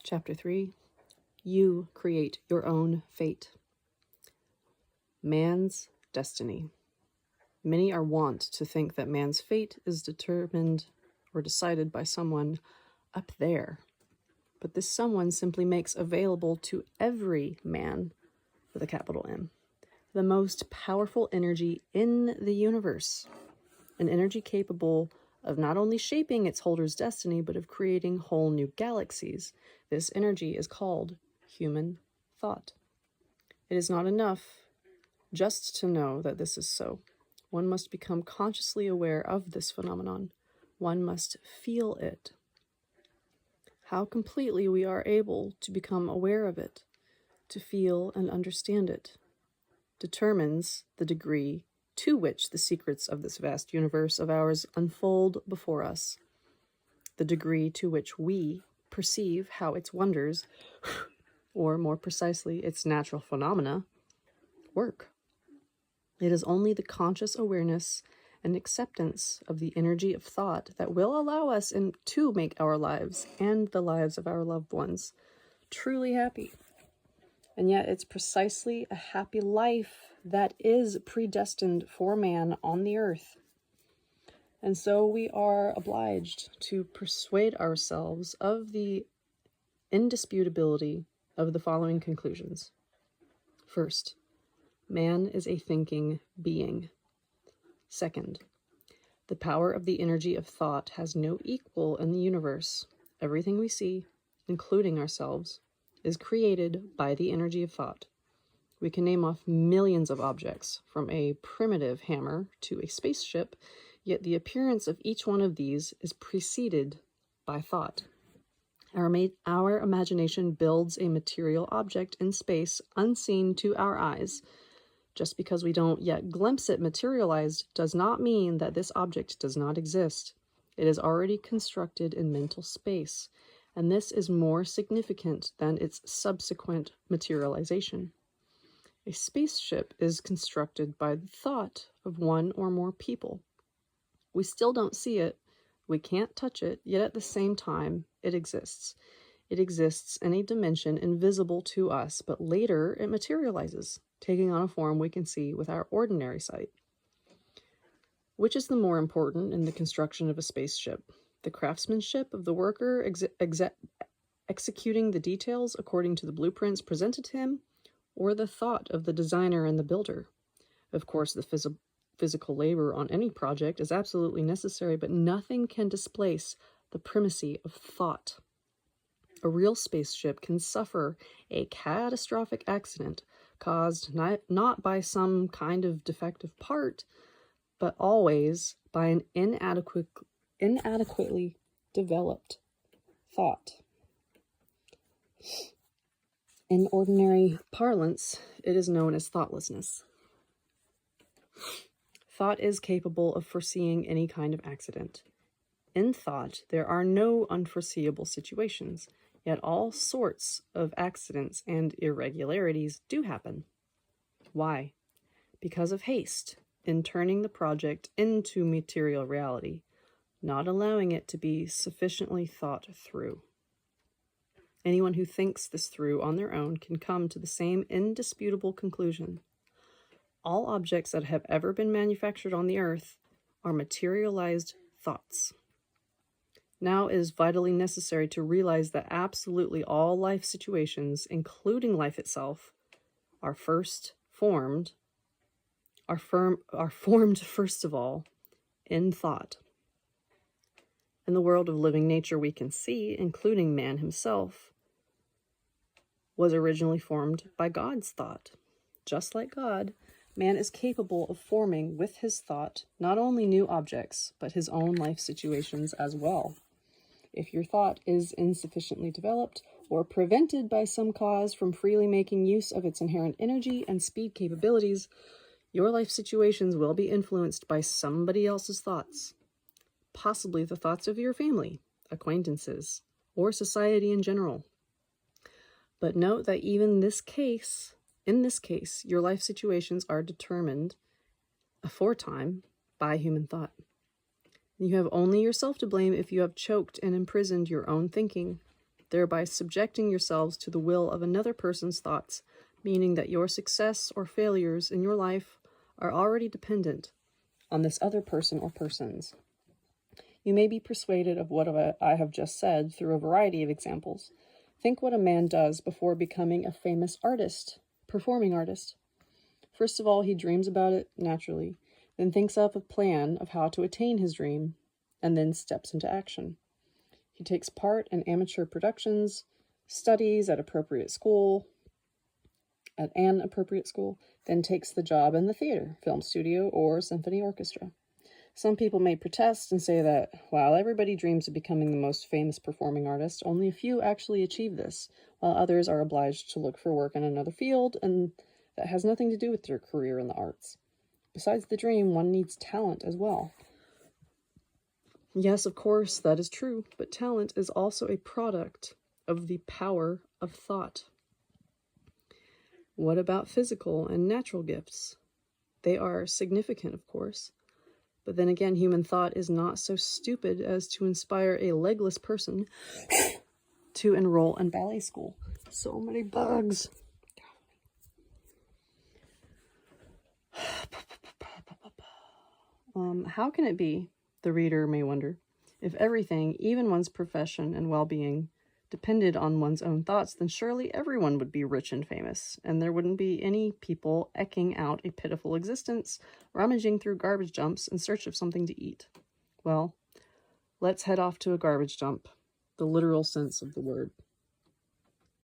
Chapter 3. You create your own fate. Man's destiny. Many are wont to think that man's fate is determined or decided by someone up there. But this someone simply makes available to every man, with a capital M, the most powerful energy in the universe. An energy capable of not only shaping its holder's destiny, but of creating whole new galaxies. This energy is called human thought. It is not enough just to know that this is so. One must become consciously aware of this phenomenon. One must feel it. How completely we are able to become aware of it, to feel and understand it, determines the degree to which the secrets of this vast universe of ours unfold before us, the degree to which we perceive how its wonders, or more precisely, its natural phenomena, work. It is only the conscious awareness and acceptance of the energy of thought that will allow us to make our lives and the lives of our loved ones truly happy. And yet it's precisely a happy life that is predestined for man on the earth. And so we are obliged to persuade ourselves of the indisputability of the following conclusions. First, man is a thinking being. Second, the power of the energy of thought has no equal in the universe. Everything we see, including ourselves, is created by the energy of thought. We can name off millions of objects, from a primitive hammer to a spaceship, yet the appearance of each one of these is preceded by thought. Our imagination builds a material object in space unseen to our eyes. Just because we don't yet glimpse it materialized does not mean that this object does not exist. It is already constructed in mental space, and this is more significant than its subsequent materialization. A spaceship is constructed by the thought of one or more people. We still don't see it, we can't touch it, yet at the same time, it exists. It exists in a dimension invisible to us, but later it materializes, taking on a form we can see with our ordinary sight. Which is the more important in the construction of a spaceship? The craftsmanship of the worker executing the details according to the blueprints presented to him, or the thought of the designer and the builder? Of course, the physical labor on any project is absolutely necessary, but nothing can displace the primacy of thought. A real spaceship can suffer a catastrophic accident caused not by some kind of defective part, but always by an inadequately developed thought. In ordinary parlance, it is known as thoughtlessness. Thought is capable of foreseeing any kind of accident. In thought, there are no unforeseeable situations, yet all sorts of accidents and irregularities do happen. Why? Because of haste in turning the project into material reality, not allowing it to be sufficiently thought through. Anyone who thinks this through on their own can come to the same indisputable conclusion. All objects that have ever been manufactured on the earth are materialized thoughts. Now it is vitally necessary to realize that absolutely all life situations, including life itself, are formed first of all in thought. In the world of living nature we can see, including man himself, was originally formed by God's thought. Just like God, man is capable of forming with his thought not only new objects, but his own life situations as well. If your thought is insufficiently developed or prevented by some cause from freely making use of its inherent energy and speed capabilities, your life situations will be influenced by somebody else's thoughts, possibly the thoughts of your family, acquaintances, or society in general. But note that even in this case, your life situations are determined aforetime by human thought. You have only yourself to blame if you have choked and imprisoned your own thinking. thereby subjecting yourselves to the will of another person's thoughts, meaning that your success or failures in your life are already dependent on this other person or persons. You may be persuaded of what I have just said through a variety of examples. Think what a man does before becoming a famous artist, performing artist. First of all, he dreams about it naturally, then thinks up a plan of how to attain his dream, and then steps into action. He takes part in amateur productions, studies at an appropriate school, then takes the job in the theater, film studio, or symphony orchestra. Some people may protest and say that while everybody dreams of becoming the most famous performing artist, only a few actually achieve this, while others are obliged to look for work in another field, and that has nothing to do with their career in the arts. Besides the dream, one needs talent as well. Yes, of course, that is true, but talent is also a product of the power of thought. What about physical and natural gifts? They are significant, of course. But then again, human thought is not so stupid as to inspire a legless person to enroll in ballet school. So many bugs. How can it be, the reader may wonder, if everything, even one's profession and well-being, depended on one's own thoughts, then surely everyone would be rich and famous, and there wouldn't be any people ecking out a pitiful existence, rummaging through garbage dumps in search of something to eat. Well, let's head off to a garbage dump, the literal sense of the word.